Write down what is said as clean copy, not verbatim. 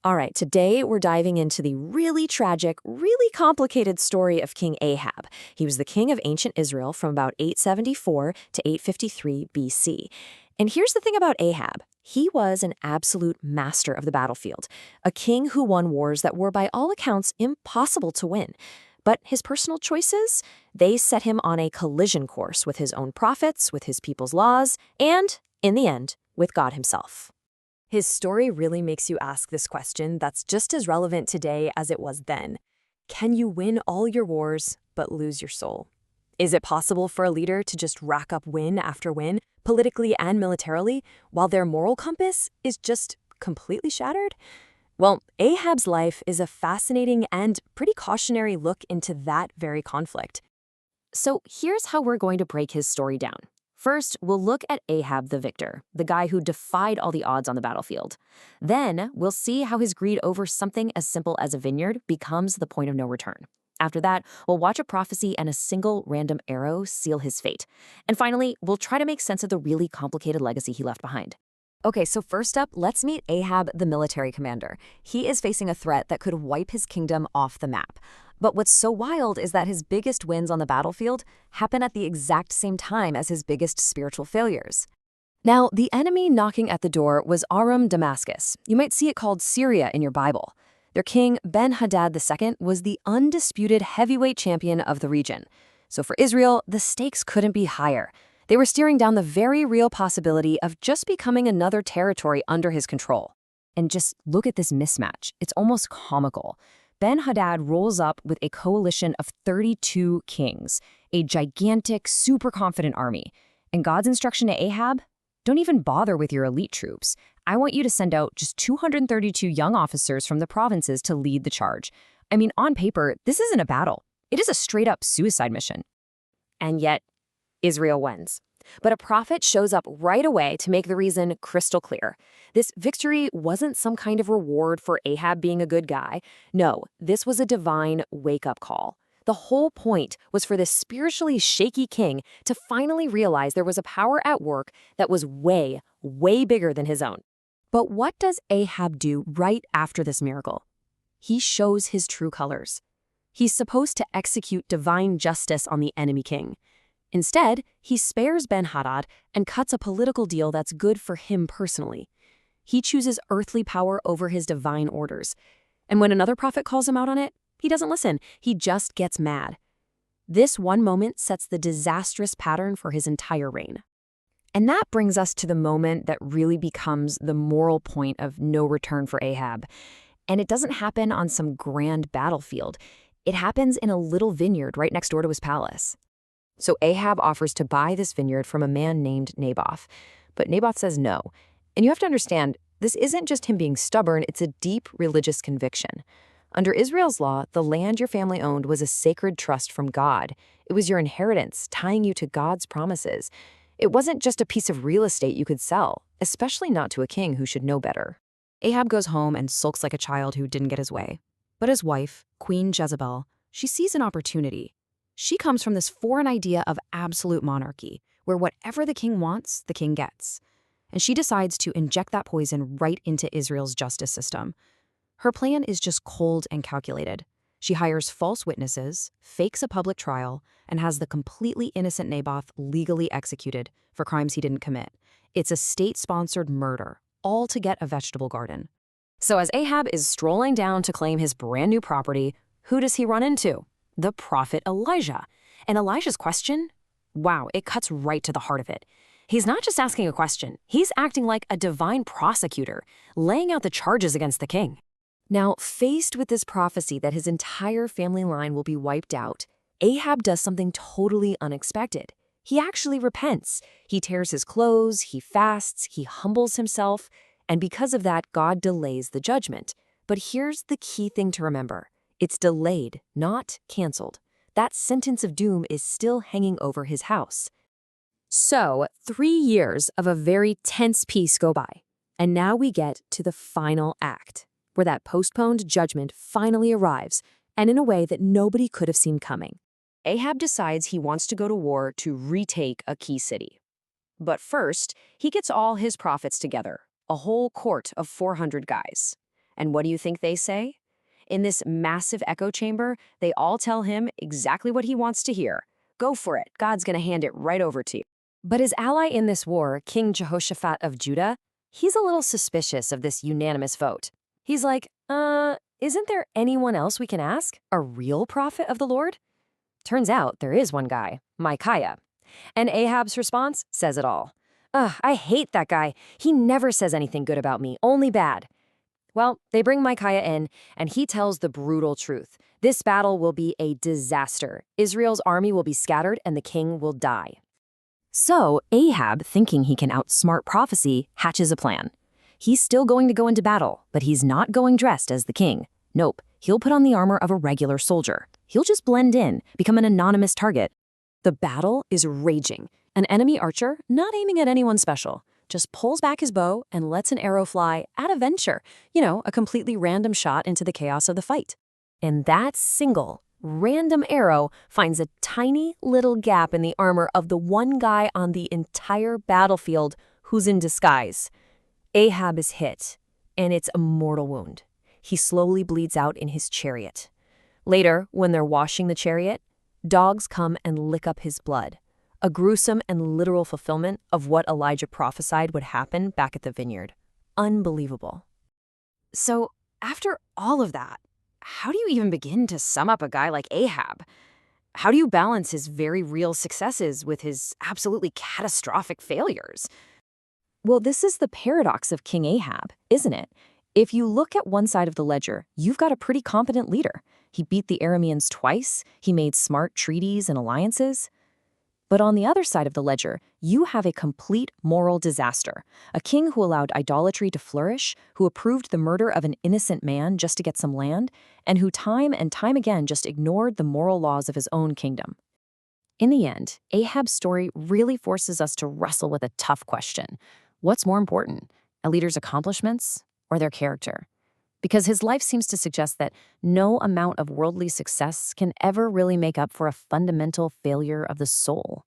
All right, today we're diving into the really tragic, really complicated story of King Ahab. He was the king of ancient Israel from about 874 to 853 BC. And here's the thing about Ahab. He was an absolute master of the battlefield, a king who won wars that were by all accounts impossible to win. But his personal choices, they set him on a collision course with his own prophets, with his people's laws, and, in the end, with God himself. His story really makes you ask this question that's just as relevant today as it was then. Can you win all your wars but lose your soul? Is it possible for a leader to just rack up win after win, politically and militarily, while their moral compass is just completely shattered? Well, Ahab's life is a fascinating and pretty cautionary look into that very conflict. So here's how we're going to break his story down. First, we'll look at Ahab the victor, the guy who defied all the odds on the battlefield. Then, we'll see how his greed over something as simple as a vineyard becomes the point of no return. After that, we'll watch a prophecy and a single random arrow seal his fate. And finally, we'll try to make sense of the really complicated legacy he left behind. Okay, so first up, let's meet Ahab, the military commander. He is facing a threat that could wipe his kingdom off the map. But what's so wild is that his biggest wins on the battlefield happen at the exact same time as his biggest spiritual failures. Now, the enemy knocking at the door was Aram Damascus. You might see it called Syria in your Bible. Their king, Ben-Hadad II, was the undisputed heavyweight champion of the region. So for Israel, the stakes couldn't be higher. They were steering down the very real possibility of just becoming another territory under his control. And just look at this mismatch. It's almost comical. Ben-Hadad rolls up with a coalition of 32 kings, a gigantic, super confident army. And God's instruction to Ahab? Don't even bother with your elite troops. I want you to send out just 232 young officers from the provinces to lead the charge. I mean, on paper, this isn't a battle. It is a straight-up suicide mission. And yet, Israel wins. But a prophet shows up right away to make the reason crystal clear. This victory wasn't some kind of reward for Ahab being a good guy. No, this was a divine wake-up call. The whole point was for this spiritually shaky king to finally realize there was a power at work that was way, way bigger than his own. But what does Ahab do right after this miracle? He shows his true colors. He's supposed to execute divine justice on the enemy king. Instead, he spares Ben-Hadad and cuts a political deal that's good for him personally. He chooses earthly power over his divine orders. And when another prophet calls him out on it, he doesn't listen. He just gets mad. This one moment sets the disastrous pattern for his entire reign. And that brings us to the moment that really becomes the moral point of no return for Ahab. And it doesn't happen on some grand battlefield. It happens in a little vineyard right next door to his palace. So Ahab offers to buy this vineyard from a man named Naboth. But Naboth says no. And you have to understand, this isn't just him being stubborn, it's a deep religious conviction. Under Israel's law, the land your family owned was a sacred trust from God. It was your inheritance, tying you to God's promises. It wasn't just a piece of real estate you could sell, especially not to a king who should know better. Ahab goes home and sulks like a child who didn't get his way. But his wife, Queen Jezebel, she sees an opportunity. She comes from this foreign idea of absolute monarchy, where whatever the king wants, the king gets. And she decides to inject that poison right into Israel's justice system. Her plan is just cold and calculated. She hires false witnesses, fakes a public trial, and has the completely innocent Naboth legally executed for crimes he didn't commit. It's a state-sponsored murder, all to get a vegetable garden. So as Ahab is strolling down to claim his brand new property, who does he run into? The prophet Elijah. And Elijah's question? Wow, it cuts right to the heart of it. He's not just asking a question, he's acting like a divine prosecutor, laying out the charges against the king. Now, faced with this prophecy that his entire family line will be wiped out, Ahab does something totally unexpected. He actually repents. He tears his clothes, he fasts, he humbles himself, and because of that, God delays the judgment. But here's the key thing to remember. It's delayed, not canceled. That sentence of doom is still hanging over his house. So, 3 years of a very tense peace go by, and now we get to the final act, where that postponed judgment finally arrives, and in a way that nobody could have seen coming. Ahab decides he wants to go to war to retake a key city. But first, he gets all his prophets together, a whole court of 400 guys. And what do you think they say? In this massive echo chamber, they all tell him exactly what he wants to hear. Go for it. God's going to hand it right over to you. But his ally in this war, King Jehoshaphat of Judah, he's a little suspicious of this unanimous vote. He's like, isn't there anyone else we can ask? A real prophet of the Lord? Turns out there is one guy, Micaiah. And Ahab's response says it all. Ugh, I hate that guy. He never says anything good about me, only bad. Well, they bring Micaiah in, and he tells the brutal truth. This battle will be a disaster. Israel's army will be scattered, and the king will die. So Ahab, thinking he can outsmart prophecy, hatches a plan. He's still going to go into battle, but he's not going dressed as the king. Nope, he'll put on the armor of a regular soldier. He'll just blend in, become an anonymous target. The battle is raging. An enemy archer, not aiming at anyone special, just pulls back his bow and lets an arrow fly at a venture, a completely random shot into the chaos of the fight. And that single, random arrow finds a tiny little gap in the armor of the one guy on the entire battlefield who's in disguise. Ahab is hit, and it's a mortal wound. He slowly bleeds out in his chariot. Later, when they're washing the chariot, dogs come and lick up his blood. A gruesome and literal fulfillment of what Elijah prophesied would happen back at the vineyard. Unbelievable. So, after all of that, how do you even begin to sum up a guy like Ahab? How do you balance his very real successes with his absolutely catastrophic failures? Well, this is the paradox of King Ahab, isn't it? If you look at one side of the ledger, you've got a pretty competent leader. He beat the Arameans twice, he made smart treaties and alliances. But on the other side of the ledger, you have a complete moral disaster. A king who allowed idolatry to flourish, who approved the murder of an innocent man just to get some land, and who time and time again just ignored the moral laws of his own kingdom. In the end, Ahab's story really forces us to wrestle with a tough question. What's more important, a leader's accomplishments or their character? Because his life seems to suggest that no amount of worldly success can ever really make up for a fundamental failure of the soul.